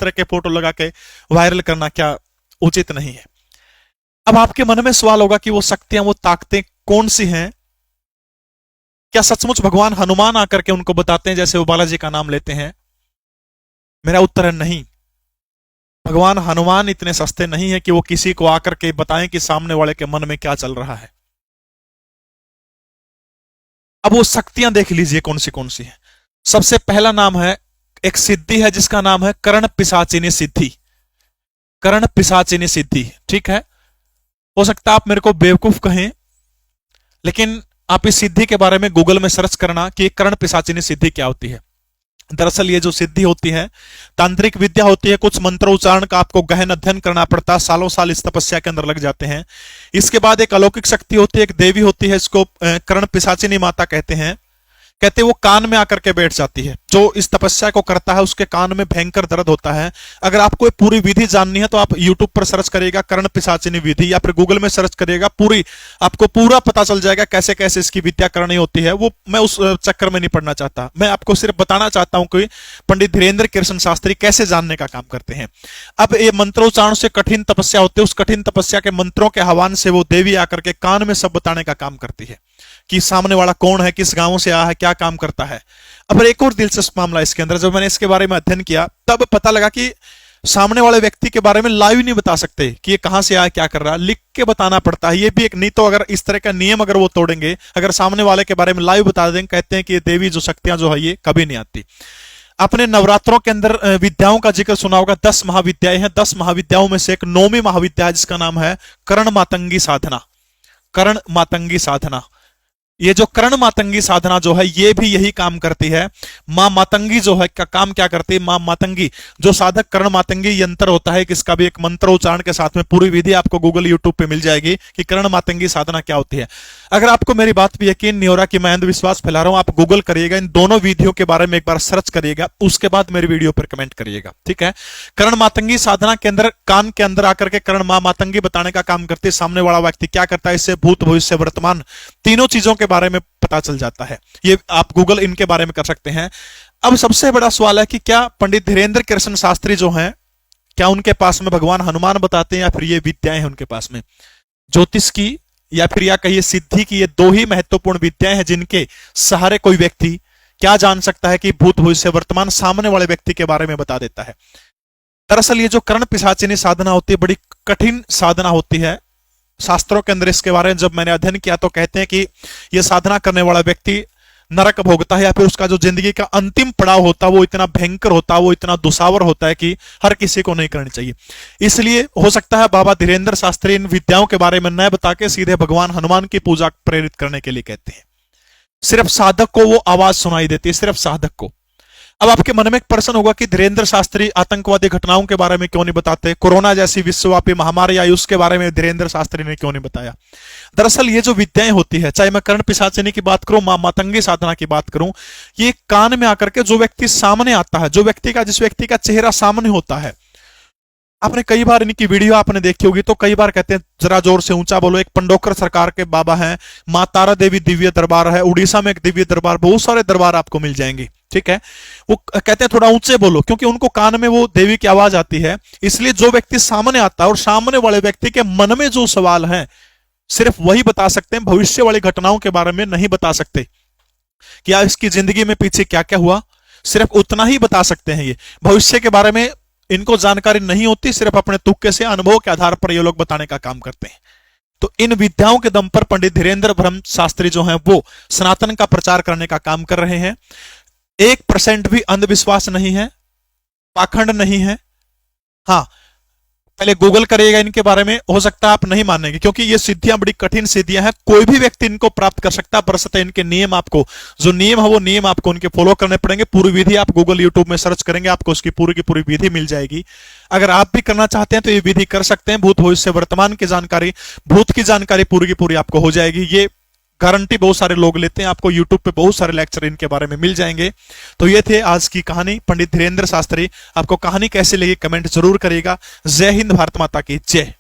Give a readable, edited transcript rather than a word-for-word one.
तरह के फोटो लगा के वायरल करना क्या उचित नहीं है। अब आपके मन में सवाल होगा कि वो शक्तियां, वो ताकतें कौन सी हैं? क्या सचमुच भगवान हनुमान आकर के उनको बताते हैं जैसे वो बालाजी का नाम लेते हैं? मेरा उत्तर है नहीं। भगवान हनुमान इतने सस्ते नहीं है कि वो किसी को आकर के बताएं कि सामने वाले के मन में क्या चल रहा है। अब वो शक्तियां देख लीजिए कौन सी है। सबसे पहला नाम है, एक सिद्धि है जिसका नाम है कर्ण पिशाचिनी सिद्धि। कर्ण पिशाचिनी सिद्धि, ठीक है। हो सकता है आप मेरे को बेवकूफ कहें, लेकिन आप इस सिद्धि के बारे में गूगल में सर्च करना कि कर्ण पिशाचिनी सिद्धि क्या होती है। दरअसल ये जो सिद्धि होती है तांत्रिक विद्या होती है। कुछ मंत्र उच्चारण का आपको गहन अध्ययन करना पड़ता है, सालों साल इस तपस्या के अंदर लग जाते हैं। इसके बाद एक अलौकिक शक्ति होती है, एक देवी होती है, इसको कर्ण पिशाचिनी माता कहते हैं। कहते वो कान में आकर के बैठ जाती है। जो इस तपस्या को करता है उसके कान में भयंकर दर्द होता है। अगर आपको पूरी विधि जाननी है तो आप YouTube पर सर्च करिएगा कर्ण पिशाचिनी विधि, या फिर गूगल में सर्च करिएगा, आपको पूरा पता चल जाएगा कैसे कैसे इसकी विद्या करनी होती है। वो मैं उस चक्कर में नहीं पड़ना चाहता, मैं आपको सिर्फ बताना चाहता हूं कि पंडित धीरेन्द्र कृष्ण शास्त्री कैसे जानने का काम करते हैं। अब ये मंत्रोच्चारण से कठिन तपस्या होती है, उस कठिन तपस्या के मंत्रों के हवान से वो देवी आकर के कान में सब बताने का काम करती है कि सामने वाला कौन है, किस गांव से आया है, क्या काम करता है। अब एक और दिलचस्प मामला इसके अंदर, जब मैंने इसके बारे में अध्ययन किया तब पता लगा कि सामने वाले व्यक्ति के बारे में लाइव नहीं बता सकते कि ये कहां से आया, क्या कर रहा है, लिख के बताना पड़ता है। ये भी एक, नहीं तो अगर इस तरह का नियम अगर वो तोड़ेंगे, अगर सामने वाले के बारे में लाइव बता देंगे, कहते हैं कि ये देवी जो शक्तियां जो है ये कभी नहीं आती। अपने नवरात्रों के अंदर विद्याओं का जिक्र सुना होगा, 10 महाविद्याएं हैं। 10 महाविद्याओं में से एक 9वीं महाविद्या जिसका नाम है कर्ण मातंगी साधना। कर्ण मातंगी साधना, ये जो कर्ण मातंगी साधना जो है ये भी यही काम करती है। मां मातंगी जो है का काम क्या करती है, मां मातंगी जो साधक कर्ण मातंगी यंत्र होता है, किसका भी एक मंत्र उच्चारण के साथ में पूरी विधि आपको गूगल यूट्यूब पे मिल जाएगी कि कर्ण मातंगी साधना क्या होती है। अगर आपको मेरी बात पे यकीन नहीं हो रहा कि मैं अंधविश्वास फैला रहा हूं, आप गूगल करिएगा, इन दोनों विधियों के बारे में एक बार सर्च करिएगा, उसके बाद मेरी वीडियो पर कमेंट करिएगा, ठीक है। कर्ण मातंगी साधना के अंदर कान के अंदर आकर के कर्ण मां मातंगी बताने का काम करती है। सामने वाला व्यक्ति क्या करता है, इससे भूत भविष्य वर्तमान तीनों चीजों के बारे में पता चल जाता है। ये आप गूगल इनके बारे में कर सकते हैं। अब सबसे बड़ा सवाल है कि क्या पंडित धीरेन्द्र कृष्ण शास्त्री जो हैं, क्या उनके पास में भगवान हनुमान बताते हैं या फिर ये विद्याएं हैं उनके पास में? ज्योतिष की या फिर या कहिए सिद्धि की, ये दो ही महत्वपूर्ण विद्याएं हैं जिनके सहारे कोई व्यक्ति क्या जान सकता है कि भूत भविष्य वर्तमान सामने वाले व्यक्ति के बारे में बता देता है। दरअसल ये जो कर्ण पिशाचिनी साधना होती है बड़ी कठिन साधना होती है। शास्त्रों के अंदर इसके बारे में जब मैंने अध्ययन किया तो कहते हैं कि यह साधना करने वाला व्यक्ति नरक भोगता है, या फिर उसका जो जिंदगी का अंतिम पड़ाव होता है वो इतना भयंकर होता है, वो इतना दुसावर होता है कि हर किसी को नहीं करनी चाहिए। इसलिए हो सकता है बाबा धीरेन्द्र शास्त्री इन विद्याओं के बारे में न बता के सीधे भगवान हनुमान की पूजा प्रेरित करने के लिए कहते हैं। सिर्फ साधक को वो आवाज सुनाई देती है, सिर्फ साधक को। अब आपके मन में एक प्रश्न होगा कि धीरेन्द्र शास्त्री आतंकवादी घटनाओं के बारे में क्यों नहीं बताते, कोरोना जैसी विश्वव्यापी महामारी आई उसके बारे में धीरेन्द्र शास्त्री ने क्यों नहीं बताया? दरअसल ये जो विद्याएं होती है, चाहे मैं कर्ण पिशाचिनी की बात करूं, मां मातंगी साधना की बात करूं, ये कान में आकर के जो व्यक्ति सामने आता है, जिस व्यक्ति का चेहरा सामने होता है, आपने कई बार इनकी वीडियो आपने देखी होगी तो कई बार कहते हैं जरा जोर से ऊंचा बोलो। एक पंडोकर सरकार के बाबा हैं, मां तारा देवी दिव्य दरबार है, उड़ीसा में एक दिव्य दरबार, बहुत सारे दरबार आपको मिल जाएंगे, ठीक है। वो कहते हैं थोड़ा ऊंचे बोलो, क्योंकि उनको कान में वो देवी की आवाज आती है। इसलिए जो व्यक्ति सामने आता है और सामने वाले व्यक्ति के मन में जो सवाल है सिर्फ वही बता सकते हैं, भविष्य वाली घटनाओं के बारे में नहीं बता सकते। क्या इसकी जिंदगी में पीछे क्या क्या हुआ, सिर्फ उतना ही बता सकते हैं। ये भविष्य के बारे में इनको जानकारी नहीं होती, सिर्फ अपने तुक्के से अनुभव के आधार पर ये लोग बताने का काम करते हैं। तो इन विद्याओं के दम पर पंडित धीरेन्द्र ब्रह्म शास्त्री जो हैं वो सनातन का प्रचार करने का काम कर रहे हैं। 1% भी अंधविश्वास नहीं है, पाखंड नहीं है। हाँ, पहले गूगल करिएगा इनके बारे में, हो सकता है आप नहीं मानेंगे, क्योंकि ये सिद्धियां बड़ी कठिन सिद्धियां हैं। कोई भी व्यक्ति इनको प्राप्त कर सकता है, बशर्ते इनके नियम आपको, जो नियम है वो नियम आपको उनके फॉलो करने पड़ेंगे। पूरी विधि आप गूगल यूट्यूब में सर्च करेंगे, आपको उसकी पूरी की पूरी विधि मिल जाएगी। अगर आप भी करना चाहते हैं तो ये विधि कर सकते हैं। भूत भविष्य वर्तमान की जानकारी, भूत की जानकारी पूरी की पूरी आपको हो जाएगी। ये गारंटी बहुत सारे लोग लेते हैं, आपको YouTube पे बहुत सारे लेक्चर इनके बारे में मिल जाएंगे। तो ये थे आज की कहानी, पंडित धीरेन्द्र शास्त्री। आपको कहानी कैसे लगी कमेंट जरूर करिएगा। जय हिंद, भारत माता की जय।